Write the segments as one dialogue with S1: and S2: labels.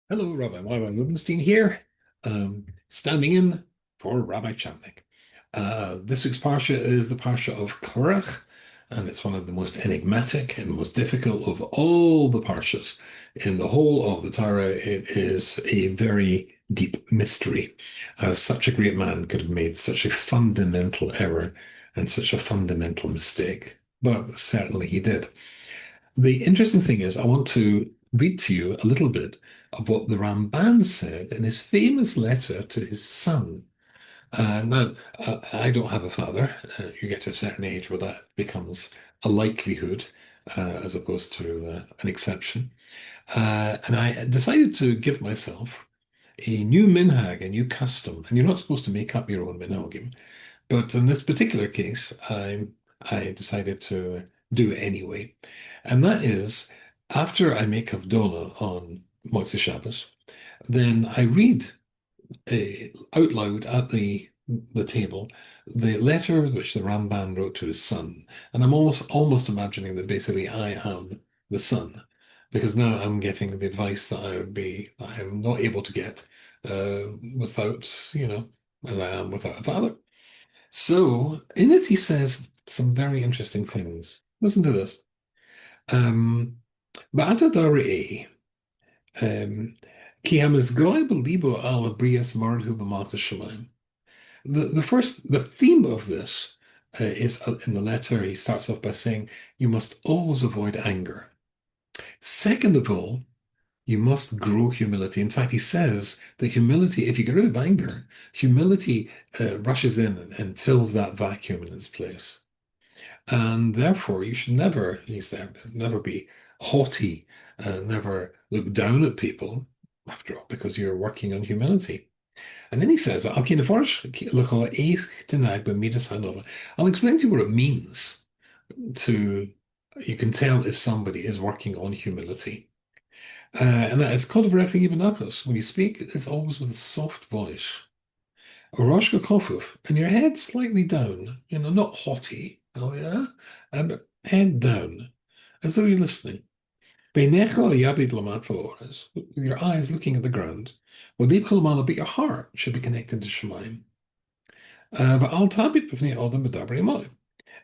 S1: Hello, Rabbi YY Rubinstein here, standing in for Rabbi Chamnik. This week's Parsha is the Parsha of Korach, and it's one of the most enigmatic and most difficult of all the Parshas. In the whole of the Torah, it is a very deep mystery. Such a great man could have made such a fundamental error and such a fundamental mistake, but certainly he did. The interesting thing is, I want to read to you a little bit of what the Ramban said in his famous letter to his son. I don't have a father. You get to a certain age where that becomes a likelihood as opposed to an exception. And I decided to give myself a new minhag, a new custom. And you're not supposed to make up your own minhagim. But in this particular case, I decided to do it anyway. And that is, after I make Havdalah on Motzei Shabbos, then I read out loud at the table the letter which the Ramban wrote to his son. And I'm almost imagining that basically I am the son, because now I'm getting the advice that I am not able to get without, as I am without a father. So in it, he says some very interesting things. Listen to this. Um, Ba'ata darei, ki hamizgoy b'libo al abrias maradhu b'malchus shamayim. The theme of this is in the letter. He starts off by saying, you must always avoid anger. Second of all, you must grow humility. In fact, he says that humility, if you get rid of anger, humility rushes in and fills that vacuum in its place. And therefore, you should never, he said, never be haughty, never look down at people, after all, because you're working on humility. And then he says, I'll explain to you what it means to, you can tell if somebody is working on humility. And that is called when you speak, it's always with a soft voice. Roshka Kofuf, and your head slightly down, not haughty, oh yeah, but head down, as though you're listening. Beinecha yabid lamat with your eyes looking at the ground. Well, but your heart should be connected to Shemaim. But al tabit b'fnei adam b'dabri emo.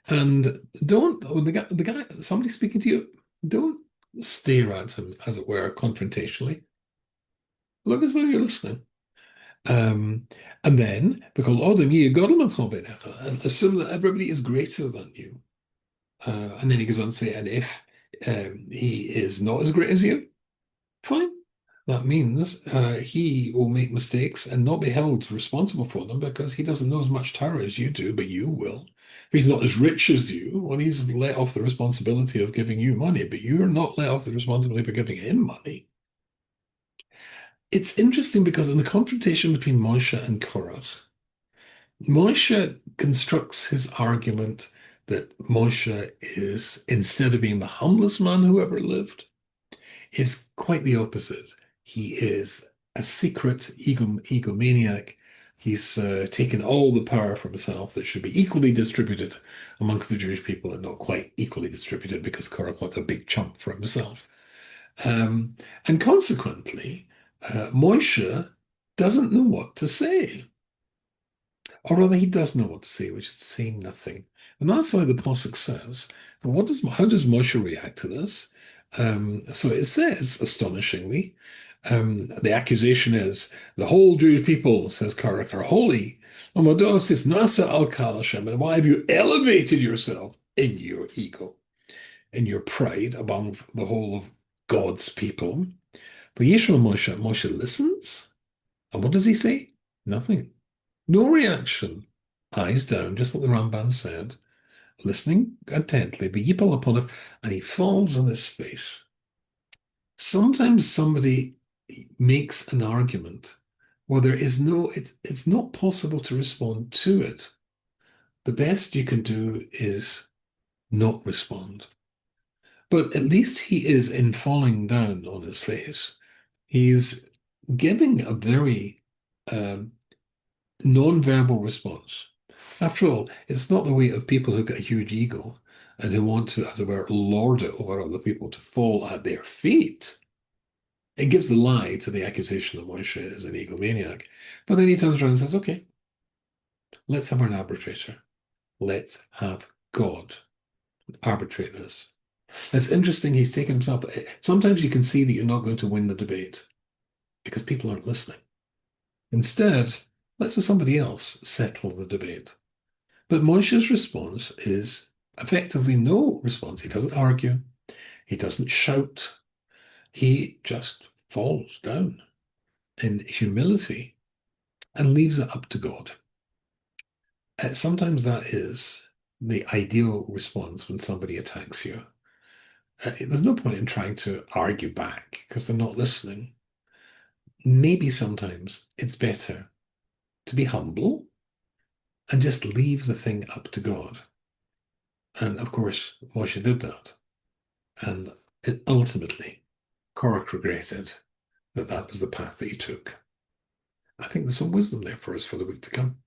S1: And don't, when the guy, somebody speaking to you, don't stare at him, as it were, confrontationally. Look as though you're listening. Um, and then, because Adam, and assume that everybody is greater than you. And then he goes on to say, and if he is not as great as you, fine. That means he will make mistakes and not be held responsible for them because he doesn't know as much Torah as you do, but you will. If he's not as rich as you, well, he's let off the responsibility of giving you money, but you're not let off the responsibility for giving him money. It's interesting because in the confrontation between Moshe and Korach, Moshe constructs his argument that Moshe is, instead of being the humblest man who ever lived, is quite the opposite. He is a secret egomaniac. He's taken all the power for himself that should be equally distributed amongst the Jewish people and not quite equally distributed because Korach wants a big chunk for himself. Um, and consequently, Moshe doesn't know what to say. Or rather, he does know what to say, which is to say nothing. And that's why the Pasuk says, well, how does Moshe react to this? So it says, astonishingly, the accusation is, the whole Jewish people, says Korach, are holy. And why have you elevated yourself in your ego, in your pride above the whole of God's people? But Yeshua Moshe listens. And what does he say? Nothing. No reaction. Eyes down, just like the Ramban said, listening intently, but yipal upon it, and he falls on his face. Sometimes somebody makes an argument where there is it's not possible to respond to it. The best you can do is not respond. But at least he is, in falling down on his face, he's giving a very non-verbal response. After all, it's not the way of people who've got a huge ego and who want to, as it were, lord it over other people to fall at their feet. It gives the lie to the accusation that Moshe is an egomaniac. But then he turns around and says, okay, let's have an arbitrator. Let's have God arbitrate this. It's interesting he's taken himself. Sometimes you can see that you're not going to win the debate because people aren't listening. Instead, let's have somebody else settle the debate. But Moshe's response is effectively no response. He doesn't argue. He doesn't shout. He just falls down in humility and leaves it up to God. Sometimes that is the ideal response when somebody attacks you. There's no point in trying to argue back because they're not listening. Maybe sometimes it's better to be humble and just leave the thing up to God. And of course, Moshe did that. And ultimately, Korach regretted that that was the path that he took. I think there's some wisdom there for us for the week to come.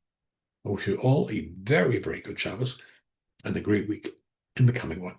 S1: I wish you all a very, very good Shabbos and a great week in the coming one.